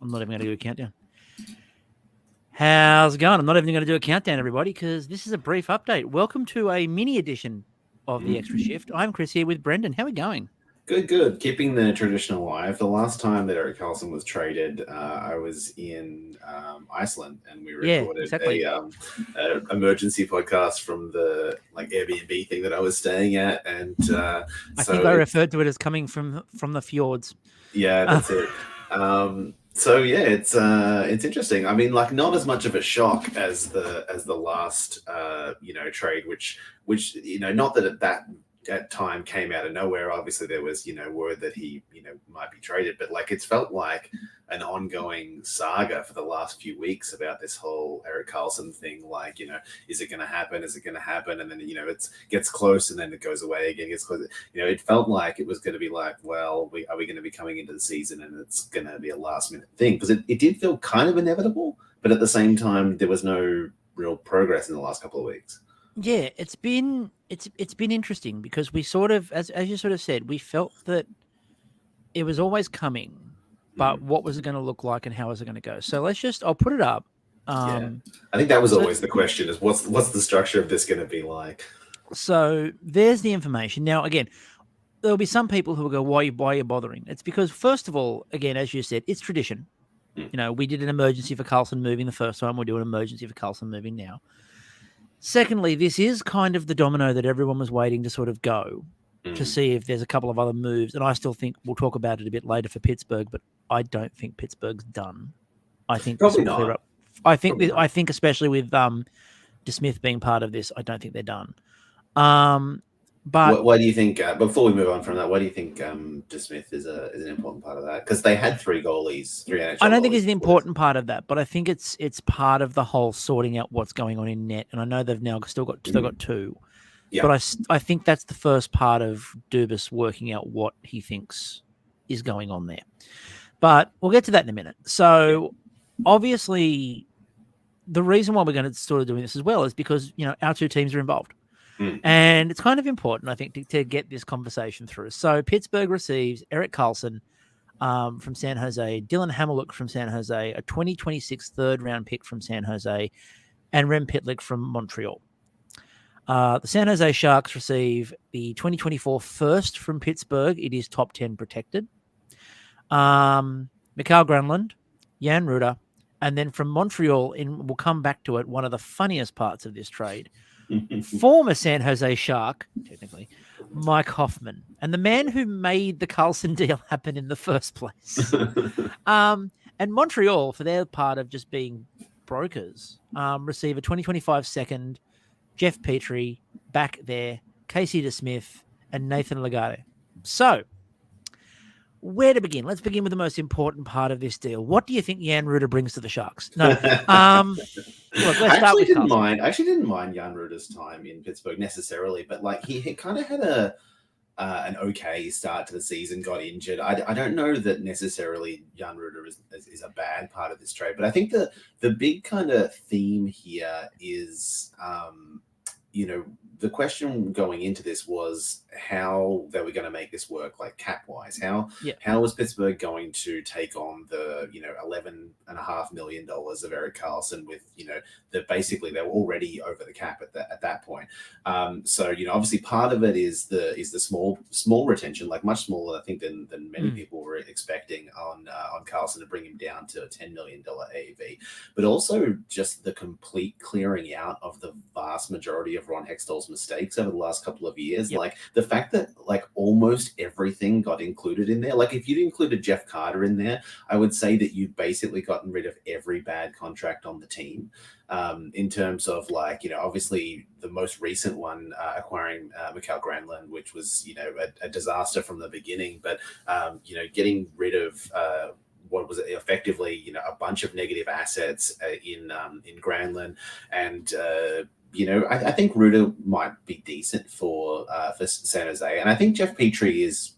I'm not even going to do a countdown. How's it going? I'm not even going to do a countdown, everybody, because this is a brief update. Welcome to a mini edition of the Extra Shift. I'm Chris here with Brendan. How are we going? Good, good. Keeping the tradition alive. The last time that Erik Karlsson was traded, I was in Iceland, and we Yeah, recorded exactly. a emergency podcast from the Airbnb thing that I was staying at, and I think so I it's referred to it as coming from the fjords. yeah, that's it. So yeah, it's interesting. I mean, like not as much of a shock as the last trade, which not that that time came out of nowhere. Obviously, there was word that he might be traded, but like it's felt like an ongoing saga for the last few weeks about this whole Erik Karlsson thing. Like is it going to happen? Is it going to happen? And then it gets close, and then it goes away again. Gets close. It felt like it was going to be like, well, are we going to be coming into the season, and it's going to be a last minute thing because it did feel kind of inevitable, but at the same time, there was no real progress in the last couple of weeks. Yeah, it's been interesting because we sort of, as you sort of said, we felt that it was always coming, but what was it going to look like and how was it going to go? So I'll put it up. Yeah, I think that was so always the question: is what's the structure of this going to be like? So there's the information. Now, again, there'll be some people who will go, why are you bothering? It's because, first of all, again, as you said, it's tradition. We did an emergency for Karlsson moving the first time. We'll do an emergency for Karlsson moving now. Secondly, this is kind of the domino that everyone was waiting to sort of go to see if there's a couple of other moves. And I still think we'll talk about it a bit later for Pittsburgh, but I don't think Pittsburgh's done. I think this Probably will clear not. up. I think especially with DeSmith being part of this, I don't think they're done. But Why do you think? Before we move on from that, why do you think DeSmith is an important part of that? Because they had three NHL I don't think goalies it's an before this. important part of that, but I think it's part of the whole sorting out what's going on in net. And I know they've now still got two, Yeah. but I think that's the first part of Dubas working out what he thinks is going on there. But we'll get to that in a minute. So obviously, the reason why we're going to sort of doing this as well is because our two teams are involved. And it's kind of important, I think, to get this conversation through. So Pittsburgh receives Erik Karlsson from San Jose, Dylan Hamiluk from San Jose, a 2026 third-round pick from San Jose, and Rem Pitlick from Montreal. The San Jose Sharks receive the 2024 first from Pittsburgh. It is top 10 protected. Mikael Granlund, Jan Rutta, and then from Montreal, we'll come back to it, one of the funniest parts of this trade, former San Jose Shark, technically, Mike Hoffman, and the man who made the Karlsson deal happen in the first place. And Montreal, for their part of just being brokers, receive a 2025 second, Jeff Petrie back there, Casey DeSmith, and Nathan Legare. So, where to begin? Let's begin with the most important part of this deal. What do you think Jan Rutta brings to the Sharks? No, look, let's start with Karlsson. I actually didn't mind Jan Rutta's time in Pittsburgh necessarily, but like he kind of had an okay start to the season, got injured. I don't know that necessarily Jan Rutta is a bad part of this trade, but I think the big kind of theme here is the question going into this was how they were going to make this work, like cap wise. How was Pittsburgh going to take on the $11.5 million of Erik Karlsson with that basically they were already over the cap at that point. So obviously part of it is the small retention, like much smaller I think than many people were expecting on Karlsson to bring him down to a $10 million AAV, but also just the complete clearing out of the vast majority of Ron Hextall's mistakes over the last couple of years. Like the fact that like almost everything got included in there. Like if you'd included Jeff Carter in there, I would say that you've basically gotten rid of every bad contract on the team. In terms of like, obviously the most recent one, acquiring Mikael Granlund, which was, a disaster from the beginning, but, getting rid of, what was it, effectively, a bunch of negative assets in Granlund, and I think Rutta might be decent for San Jose, and I think Jeff Petrie is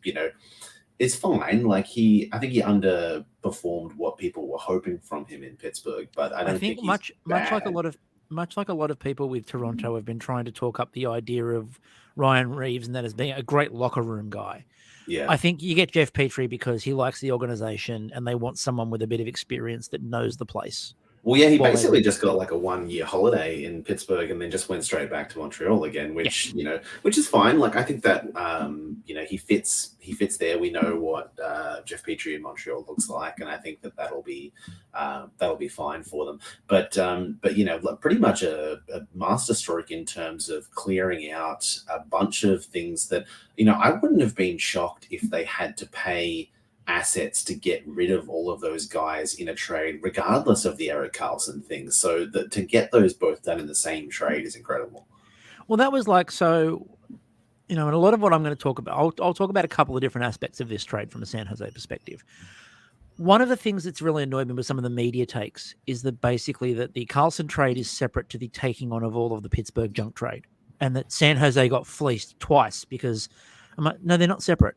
fine. Like I think he underperformed what people were hoping from him in Pittsburgh, but I don't think much like a lot of much like a lot of people with Toronto have been trying to talk up the idea of Ryan Reeves and that as being a great locker room guy. Yeah. I think you get Jeff Petrie because he likes the organization and they want someone with a bit of experience that knows the place. Well, yeah, he while they basically just rebuild. got like a 1 year holiday in Pittsburgh and then just went straight back to Montreal again, Yeah. which, which is fine. Like, I think that, he fits there. We know what Jeff Petrie in Montreal looks like, and I think that that'll be fine for them. But like pretty much a masterstroke in terms of clearing out a bunch of things that, I wouldn't have been shocked if they had to pay assets to get rid of all of those guys in a trade, regardless of the Erik Karlsson thing. So that to get those both done in the same trade is incredible. Well, that was like, so, and a lot of what I'm going to talk about, I'll talk about a couple of different aspects of this trade from a San Jose perspective. One of the things that's really annoyed me with some of the media takes is that basically that the Karlsson trade is separate to the taking on of all of the Pittsburgh junk trade, and that San Jose got fleeced twice because I'm like, no, they're not separate.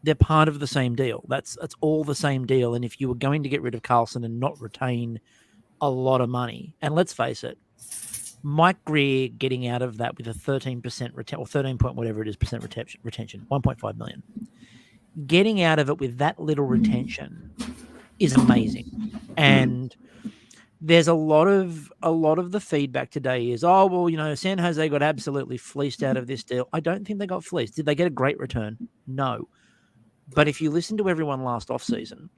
They're part of the same deal. That's all the same deal. And if you were going to get rid of Karlsson and not retain a lot of money, and let's face it, Mike Greer getting out of that with a 13% retention, or 13 point whatever it is percent retention, 1.5 million, getting out of it with that little retention is amazing. And there's a lot of the feedback today is, oh, well, San Jose got absolutely fleeced out of this deal. I don't think they got fleeced. Did they get a great return? No. But if you listen to everyone last offseason,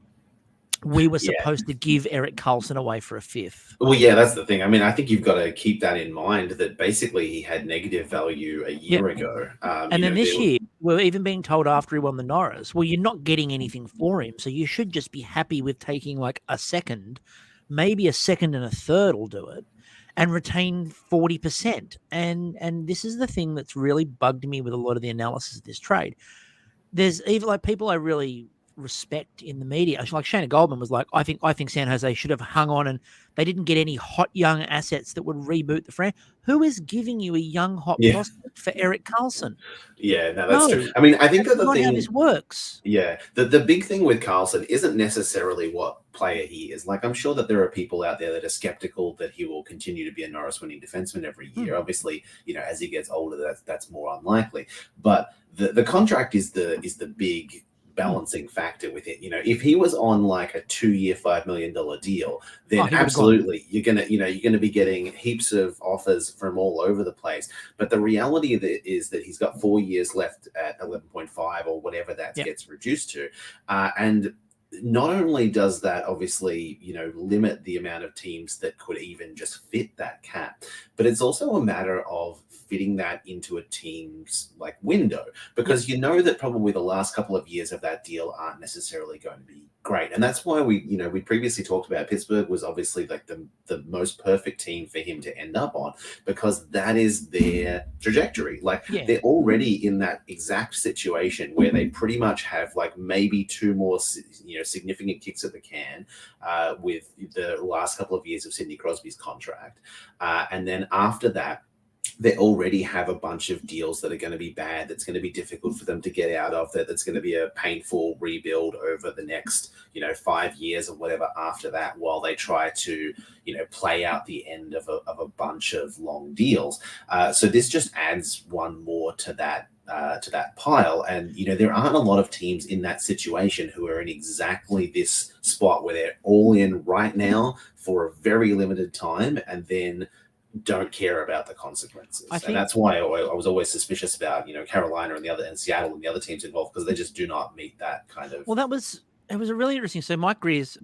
we were supposed to give Erik Karlsson away for a fifth. Well, yeah, that's the thing. I mean, I think you've got to keep that in mind that basically he had negative value a year ago. And then this year, we're even being told after he won the Norris, well, you're not getting anything for him. So you should just be happy with taking like a second, maybe a second and a third will do it, and retain 40%. And this is the thing that's really bugged me with a lot of the analysis of this trade. There's even like people I really respect in the media, like Shayna Goldman was like, I think San Jose should have hung on, and they didn't get any hot young assets that would reboot the franchise. Who is giving you a young hot prospect for Erik Karlsson? Yeah, no, that's true. I mean, I think that the thing, how this works. Yeah, the big thing with Karlsson isn't necessarily what player he is. Like, I'm sure that there are people out there that are skeptical that he will continue to be a Norris winning defenseman every year. Obviously, as he gets older, that's more unlikely. But the contract is the big balancing factor with it. If he was on like a 2-year, $5 million deal, then absolutely you're gonna be getting heaps of offers from all over the place. But the reality of it is that he's got 4 years left at 11.5 or whatever that gets reduced to, and not only does that obviously limit the amount of teams that could even just fit that cap, but it's also a matter of fitting that into a team's like window, because that probably the last couple of years of that deal aren't necessarily going to be great. And that's why we previously talked about Pittsburgh was obviously like the most perfect team for him to end up on, because that is their trajectory. Like they're already in that exact situation where they pretty much have like maybe 2 more significant kicks at the can with the last couple of years of Sidney Crosby's contract, and then after that they already have a bunch of deals that are going to be bad, that's going to be difficult for them to get out of, that's going to be a painful rebuild over the next 5 years or whatever after that, while they try to play out the end of a bunch of long deals. So this just adds one more to that pile. And there aren't a lot of teams in that situation who are in exactly this spot where they're all in right now for a very limited time and then don't care about the consequences. And that's why I was always suspicious about Carolina and Seattle and the other teams involved, because they just do not meet that kind of. Well, it was a really interesting. So Mike Greer's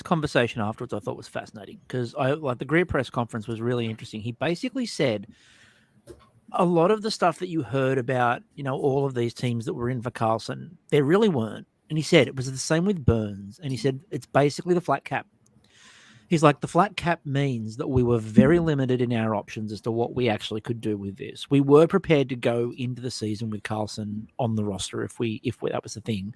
conversation afterwards I thought was fascinating, because the Greer press conference was really interesting. He basically said a lot of the stuff that you heard about, all of these teams that were in for Karlsson, there really weren't. And he said it was the same with Burns. And he said it's basically the flat cap. He's like, the flat cap means that we were very limited in our options as to what we actually could do with this. We were prepared to go into the season with Karlsson on the roster if that was the thing.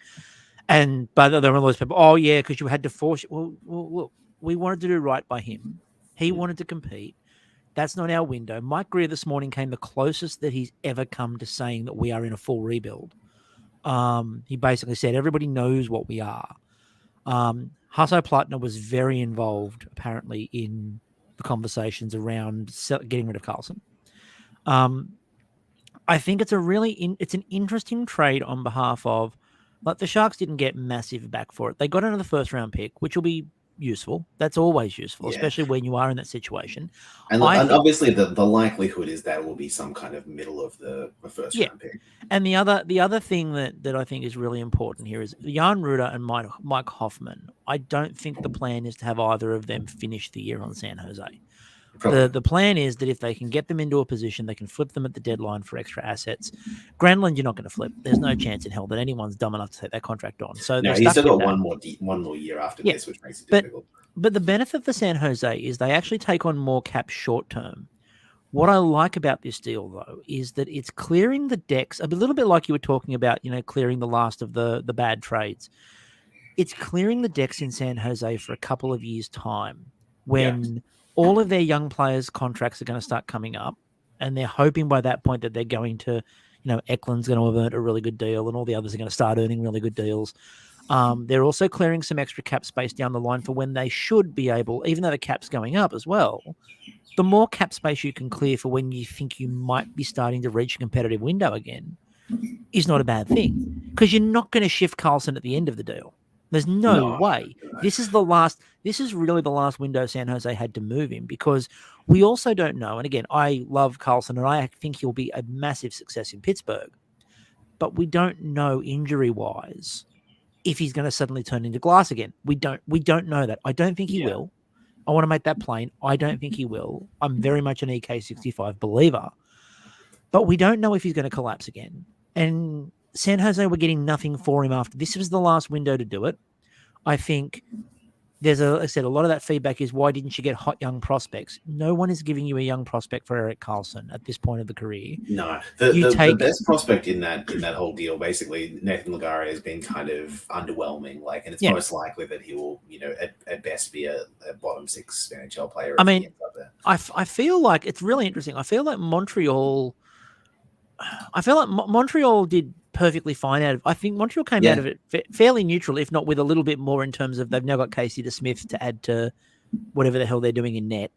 But there were those people, oh yeah, because you had to force it. Well, look, we wanted to do right by him. He wanted to compete. That's not our window. Mike Greer this morning came the closest that he's ever come to saying that we are in a full rebuild. He basically said everybody knows what we are. Hasso Plattner was very involved, apparently, in the conversations around getting rid of Karlsson. I think it's it's an interesting trade on behalf of, like, the Sharks didn't get massive back for it. They got another first round pick, which will be useful. That's always useful, Yeah. especially when you are in that situation. And I think, obviously the likelihood is that will be some kind of middle of the first round pick. And the other thing that I think is really important here is Jan Ruder and Mike Hoffman. I don't think the plan is to have either of them finish the year on San Jose. The plan is that if they can get them into a position, they can flip them at the deadline for extra assets. Granlund, you're not going to flip. There's no chance in hell that anyone's dumb enough to take that contract on. So no, he's still got one more year after this, which makes it difficult. But the benefit for San Jose is they actually take on more cap short term. What I like about this deal, though, is that it's clearing the decks a little bit like you were talking about, clearing the last of the bad trades. It's clearing the decks in San Jose for a couple of years' time when all of their young players' contracts are going to start coming up, and they're hoping by that point that they're going to, Eklund's going to have earned a really good deal, and all the others are going to start earning really good deals. They're also clearing some extra cap space down the line for when they should be able, even though the cap's going up as well, the more cap space you can clear for when you think you might be starting to reach a competitive window again is not a bad thing, because you're not going to shift Karlsson at the end of the deal. There's no way. This is really the last window San Jose had to move in, because we also don't know. And again, I love Karlsson and I think he'll be a massive success in Pittsburgh, but we don't know injury wise if he's going to suddenly turn into glass again. We don't know that. I don't think he will. I want to make that plain. I don't think he will. I'm very much an EK65 believer, but we don't know if he's going to collapse again. And San Jose were getting nothing for him after. This was the last window to do it. I think there's like I said, a lot of that feedback is, why didn't you get hot young prospects? No one is giving you a young prospect for Erik Karlsson at this point of the career. No, the best prospect in that whole deal, basically, Nathan Legare has been kind of underwhelming. And it's most likely that he will, at best be a bottom six NHL player. I mean, I feel like it's really interesting. I feel like Montreal did perfectly fine I think Montreal came out of it fairly neutral, if not with a little bit more in terms of they've now got Casey DeSmith to add to whatever the hell they're doing in net,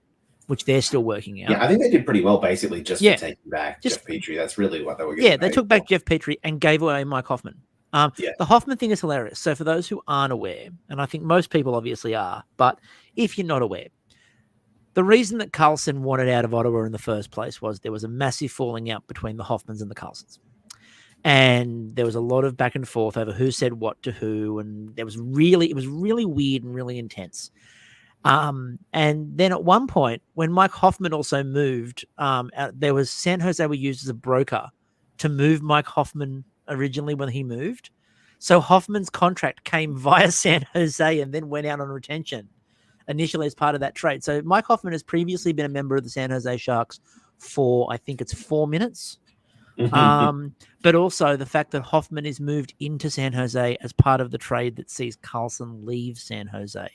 which they're still working out. Yeah, I think they did pretty well, basically, just for taking back Jeff Petrie. That's really what they were getting. Yeah, they took back Jeff Petrie and gave away Mike Hoffman. The Hoffman thing is hilarious. So for those who aren't aware, and I think most people obviously are, but if you're not aware, the reason that Karlsson wanted out of Ottawa in the first place was there was a massive falling out between the Hoffmans and the Karlssons. And there was a lot of back and forth over who said what to who. And it was really weird and really intense. And then at one point, when Mike Hoffman also moved, there was San Jose were used as a broker to move Mike Hoffman originally when he moved. So Hoffman's contract came via San Jose and then went out on retention initially as part of that trade. So Mike Hoffman has previously been a member of the San Jose Sharks for, I think it's 4 minutes. But also the fact that Hoffman is moved into San Jose as part of the trade that sees Karlsson leave San Jose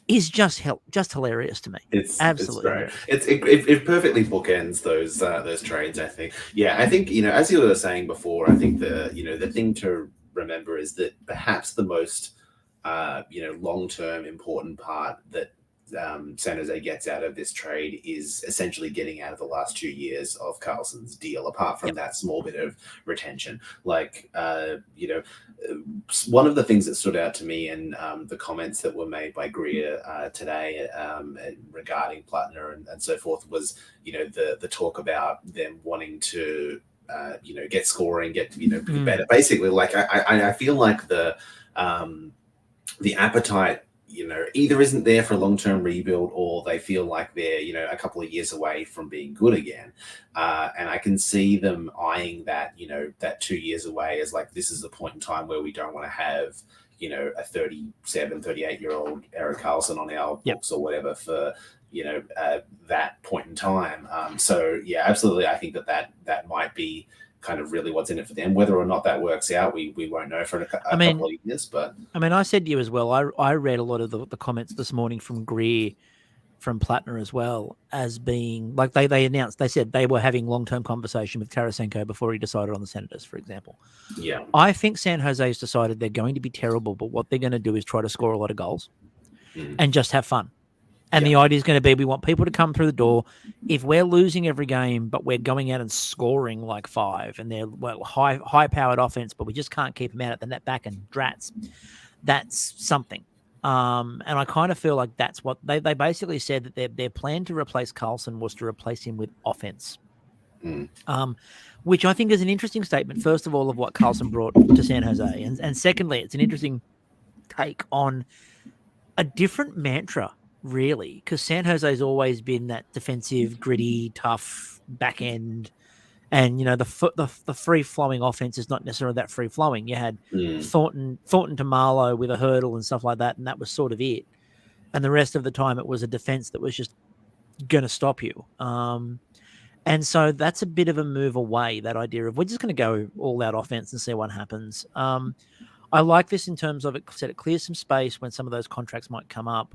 is just hilarious to me. It's absolutely it perfectly bookends those trades, I think. Yeah, I think, as you were saying before, I think the thing to remember is that perhaps the most long-term important part that San Jose gets out of this trade is essentially getting out of the last 2 years of Karlsson's deal, apart from that small bit of retention. One of the things that stood out to me in the comments that were made by Greer today regarding Plattner and so forth was, the talk about them wanting to, get scoring, get, be better. Basically, I feel like the appetite, either isn't there for a long-term rebuild, or they feel like they're, a couple of years away from being good again. And I can see them eyeing that, that 2 years away as this is the point in time where we don't want to have, a 37, 38-year-old Erik Karlsson on our books or whatever for, that point in time. So yeah, absolutely. I think that might be kind of really what's in it for them. Whether or not that works out, we won't know for a couple of years. But I said to you as well, I read a lot of the comments this morning from Greer, from Plattner as well, as being they announced, they said they were having long-term conversation with Tarasenko before he decided on the Senators, for example. Yeah. I think San Jose's decided they're going to be terrible, but what they're going to do is try to score a lot of goals and just have fun. And the idea is going to be we want people to come through the door. If we're losing every game, but we're going out and scoring like 5, and they're high powered offense, but we just can't keep them out at the net back and drats, that's something. And I kind of feel like that's what they basically said, that their plan to replace Karlsson was to replace him with offense. Which I think is an interesting statement, first of all, of what Karlsson brought to San Jose. And secondly, it's an interesting take on a different mantra, really, because San Jose's always been that defensive, gritty, tough back end. And, the free-flowing offense is not necessarily that free-flowing. You had Thornton to Marlowe with a hurdle and stuff like that, and that was sort of it. And the rest of the time, it was a defense that was just going to stop you. And so that's a bit of a move away, that idea of we're just going to go all-out offense and see what happens. I like this in terms of it clears some space when some of those contracts might come up.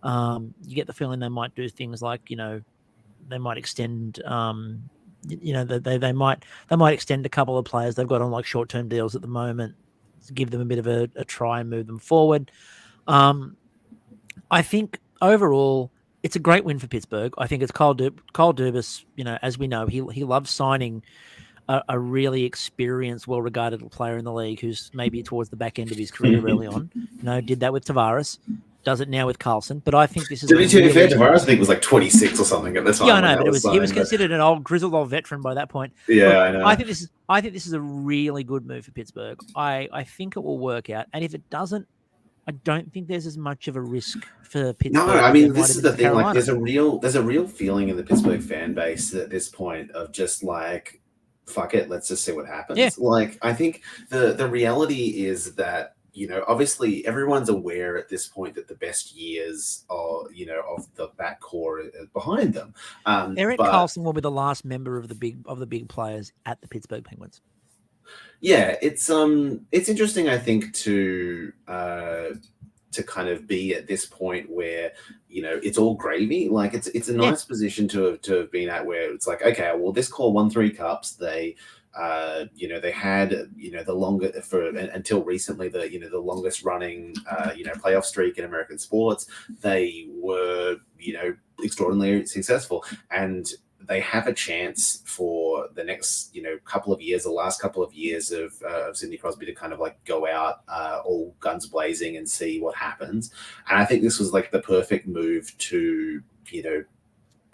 You get the feeling they might do things like, they might extend, they might extend a couple of players they've got on like short-term deals at the moment to give them a bit of a try and move them forward. I think overall it's a great win for Pittsburgh. I think it's Kyle Dubas, as we know, he loves signing a really experienced, well-regarded player in the league who's maybe towards the back end of his career early on. Did that with Tavares, does it now with Karlsson. But I think this is... To be fair, Tavares, I think, was like 26 or something at the time. Yeah, I know, but he was considered an grizzled old veteran by that point. Yeah, Look, I know. I think this is a really good move for Pittsburgh. I think it will work out, and if it doesn't, I don't think there's as much of a risk for Pittsburgh. No, I mean, this is the thing. Like, there's a real feeling in the Pittsburgh fan base at this point of just like, fuck it, let's just see what happens. Yeah. Like, I think the reality is that, obviously everyone's aware at this point that the best years are, of the back core are behind them. Erik Karlsson will be the last member of the big players at the Pittsburgh Penguins. Yeah, it's interesting, I think, to kind of be at this point where it's all gravy. Like it's a nice position to have been at, where it's like, okay, well, this core won 3 cups. They they had the longer until recently the longest running playoff streak in American sports. They were extraordinarily successful, and they have a chance for the next, the last couple of years of Sidney Crosby to kind of like go out all guns blazing and see what happens. And I think this was like the perfect move to,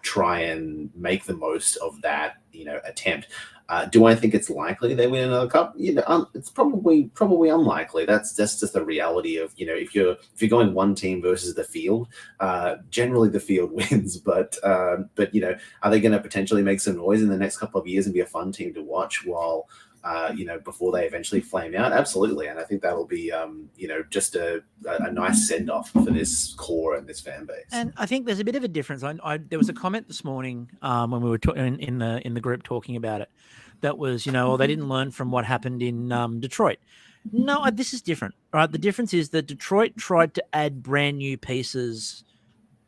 try and make the most of that, attempt. Do I think it's likely they win another cup? It's probably unlikely. That's just the reality of, if you're going one team versus the field, generally the field wins. But are they going to potentially make some noise in the next couple of years and be a fun team to watch while before they eventually flame out? Absolutely. And I think that'll be just a nice send off for this core and this fan base. And I think there's a bit of a difference. There was a comment this morning when we were in the group talking about it, that was, they didn't learn from what happened in Detroit. No, this is different, right? The difference is that Detroit tried to add brand new pieces,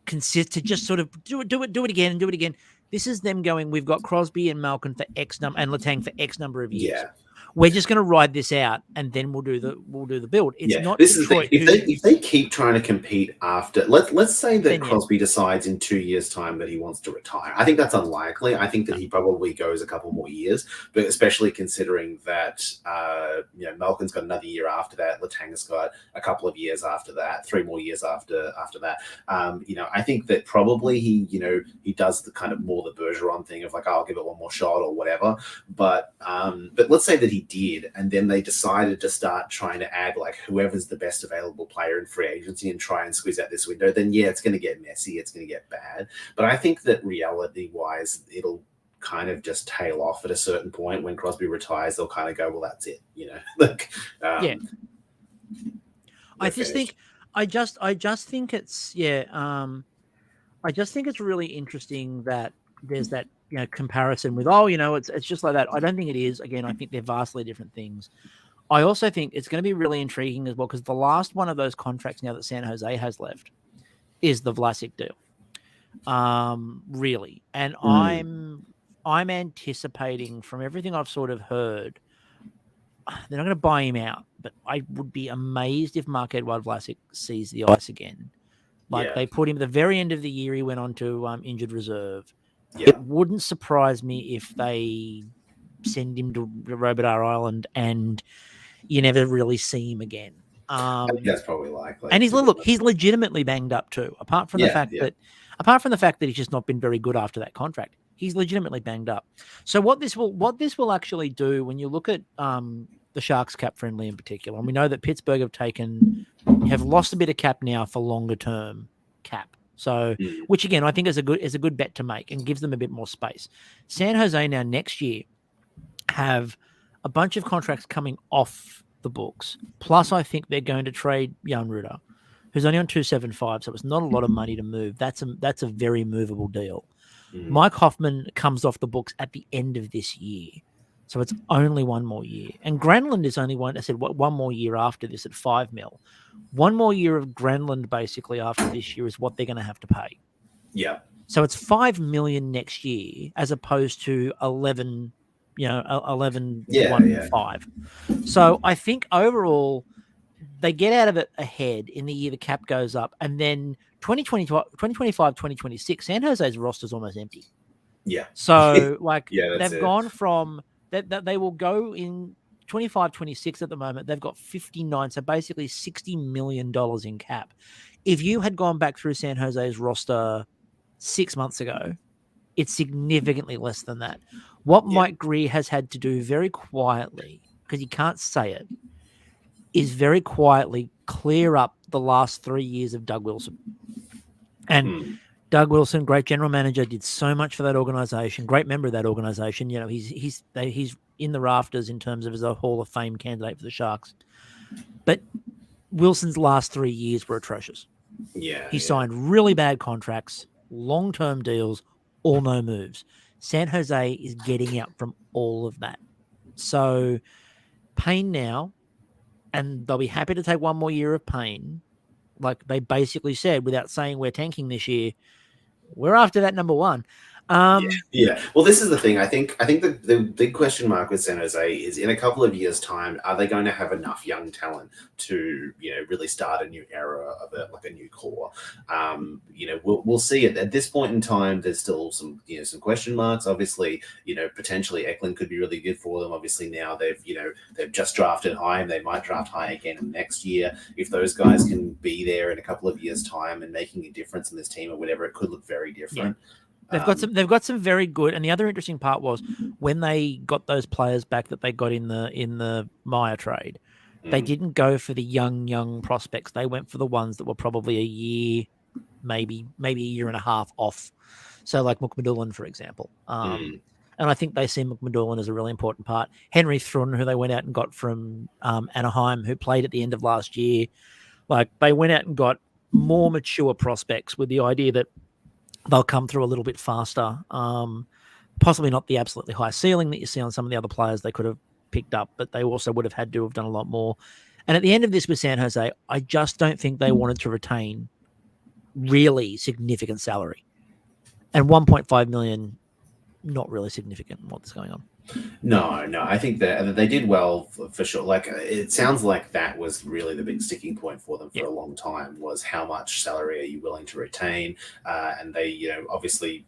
to just sort of do it again. This is them going, we've got Crosby and Malkin for X number and Letang for X number of years. Yeah. We're just going to ride this out, and then we'll do the build. It's not this Detroit. Is the thing. If they keep trying to compete after, let's say that Crosby decides in 2 years' time that he wants to retire. I think that's unlikely. I think that he probably goes a couple more years, but especially considering that Malkin's got another year after that, Letang's got a couple of years after that, 3 more years after that. I think that probably he does the kind of more the Bergeron thing of like, I'll give it one more shot or whatever. But let's say that he did, and then they decided to start trying to add like whoever's the best available player in free agency and try and squeeze out this window, then it's going to get messy, it's going to get bad. But I think that reality wise, it'll kind of just tail off at a certain point. When Crosby retires, they'll kind of go, well, that's it, I just think it's really interesting that there's that comparison with it's just like that. I don't think it is. Again, I think they're vastly different things. I also think it's going to be really intriguing as well, because the last one of those contracts now that San Jose has left is the Vlasic deal. Really, and I'm anticipating, from everything I've sort of heard, they're not going to buy him out, but I would be amazed if Marc-Edouard Vlasic sees the ice again. Like they put him at the very end of the year. He went on to injured reserve. Yeah. It wouldn't surprise me if they send him to Robert R. Island and you never really see him again. I think that's probably likely. And he's legitimately banged up too. Apart from the fact that he's just not been very good after that contract, he's legitimately banged up. So what this will actually do when you look at the Sharks cap friendly in particular, and we know that Pittsburgh have lost a bit of cap now for longer term cap. So, which again I think is a good bet to make and gives them a bit more space. San Jose now next year have a bunch of contracts coming off the books. Plus, I think they're going to trade Jan Rutter, who's only on 275, so it's not a lot of money to move. That's a very movable deal. Mike Hoffman comes off the books at the end of this year, so it's only one more year. And Granlund is only one more year after this at $5 million. One more year of Granlund basically after this year is what they're going to have to pay. Yeah. So it's $5 million next year as opposed to 11. 11.15. So I think overall they get out of it ahead in the year the cap goes up, and then 2025, 2026, San Jose's roster is almost empty. Yeah. So they've gone from that they will go in 25, 26 at the moment. They've got 59, so basically $60 million in cap. If you had gone back through San Jose's roster 6 months ago, it's significantly less than that. What Mike Greer has had to do very quietly, because he can't say it, is very quietly clear up the last 3 years of Doug Wilson. And Doug Wilson, great general manager, did so much for that organization, great member of that organization. You know, he's in the rafters in terms of as a Hall of Fame candidate for the Sharks. But Wilson's last 3 years were atrocious. He signed really bad contracts, long-term deals, all no moves. San Jose is getting out from all of that. So Payne now, and they'll be happy to take one more year of Payne. Like they basically said, without saying we're tanking this year, we're after that number one. Well, this is the thing. I think the big question mark with San Jose is in a couple of years' time, are they going to have enough young talent to really start a new era of a new core? We'll see it at this point in time. There's still some question marks. Obviously, potentially Eklund could be really good for them. Obviously now they've just drafted high and they might draft high again next year. If those guys can be there in a couple of years' time and making a difference in this team or whatever, it could look very different. Yeah. They've got some very good, and the other interesting part was when they got those players back that they got in the Meyer trade, they didn't go for the young prospects. They went for the ones that were probably a year, maybe a year and a half off. So like McMillan, for example. And I think they see McMillan as a really important part. Henry Thrun, who they went out and got from Anaheim, who played at the end of last year, like they went out and got more mature prospects with the idea that they'll come through a little bit faster. Possibly not the absolutely high ceiling that you see on some of the other players they could have picked up, but they also would have had to have done a lot more. And at the end of this with San Jose, I just don't think they wanted to retain really significant salary. And 1.5 million, not really significant in what's going on. No, I think that they did well for sure. Like it sounds like that was really the big sticking point for them for a long time was how much salary are you willing to retain? And they, obviously,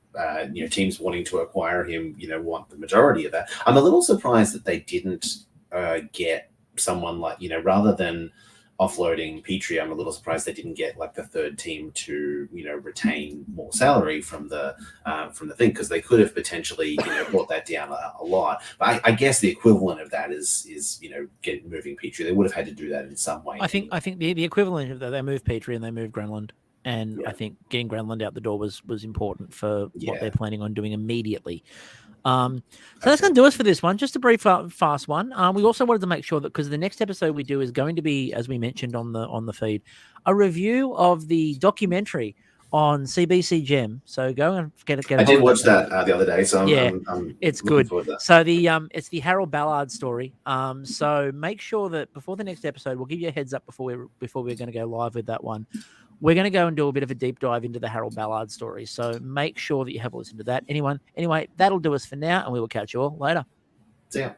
teams wanting to acquire him, want the majority of that. I'm a little surprised that they didn't get someone like, rather than offloading Petrie, I'm a little surprised they didn't get like the third team to retain more salary from the thing, because they could have potentially brought that down a lot. But I guess the equivalent of that is moving Petrie. They would have had to do that in some way. I think the equivalent of that, they moved Petrie and they moved Granlund. And I think getting Granlund out the door was important for what they're planning on doing immediately. So that's going to do us for this one. Just a brief, fast one. We also wanted to make sure that because the next episode we do is going to be, as we mentioned on the feed, a review of the documentary on CBC Gem. So go and get it. I did watch that the other day, so it's good. So it's the Harold Ballard story. So make sure that before the next episode, we'll give you a heads up before we're going to go live with that one. We're going to go and do a bit of a deep dive into the Harold Ballard story. So make sure that you have a listen to that. Anyway, that'll do us for now, and we will catch you all later. See ya.